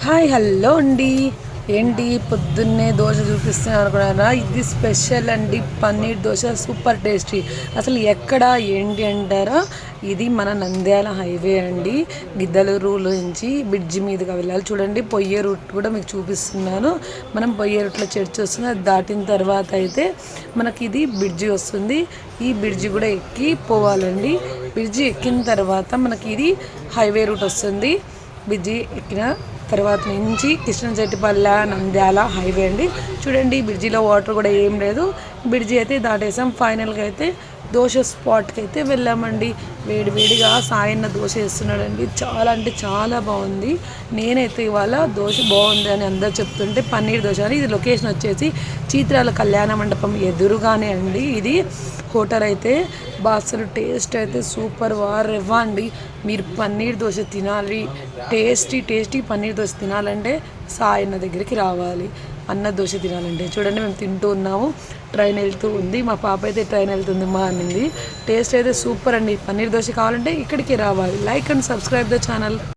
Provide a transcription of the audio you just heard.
Hi hello అండి. ఏంటి పొద్దున్నే దోశ చూపిస్తున్నాను అనుకున్నారా? ఇది స్పెషల్ అండి, పన్నీర్ దోశ సూపర్ టేస్టీ. అసలు ఎక్కడ ఏంటి అంటారా? ఇది మన నంద్యాల హైవే అండి. గిద్దలూరు నుంచి బ్రిడ్జి మీదుగా వెళ్ళాలి. చూడండి, పొయ్యే రూట్ కూడా మీకు చూపిస్తున్నాను. మనం పొయ్యే రూట్లో చర్చ్ వస్తుంది, అది దాటిన తర్వాత అయితే మనకి ఇది బ్రిడ్జి వస్తుంది. ఈ బ్రిడ్జి కూడా ఎక్కి పోవాలండి. బ్రిడ్జి ఎక్కిన తర్వాత మనకి ఇది హైవే రూట్ వస్తుంది. బ్రిడ్జి ఎక్కిన తర్వాత నుంచి కృష్ణచెట్టిపల్లె నంద్యాల హైవే అండి. చూడండి, బ్రిడ్జిలో వాటర్ కూడా ఏం లేదు. బ్రిడ్జి అయితే దాటేసాం. ఫైనల్గా అయితే దోశ స్పాట్కి అయితే వెళ్ళామండి. వేడివేడిగా సాయన్న దోశ వేస్తున్నాడండి. చాలా అంటే చాలా బాగుంది. నేనైతే ఇవాళ దోశ బాగుంది అని అందరు చెప్తుంటే పన్నీర్ దోశ అని. ఇది లొకేషన్ వచ్చేసి చీత్రాల కళ్యాణ మండపం ఎదురుగానే అండి. ఇది హోటల్ అయితే అసలు టేస్ట్ అయితే సూపర్ ఇవ్వండి. మీరు పన్నీర్ దోశ తినాలి, టేస్టీ పన్నీర్ దోశ తినాలంటే సాయన్న దగ్గరికి రావాలి. అన్న దోశ తినాలంటే చూడండి, మేము తింటూ ఉన్నాము. ట్రైన్ వెళ్తూ ఉంది, మా పాప అయితే ట్రైన్ వెళ్తుంది మా అనింది. టేస్ట్ అయితే సూపర్ అండి. పన్నీర్ దోశ కావాలంటే ఇక్కడికి రావాలి. Like and subscribe the channel.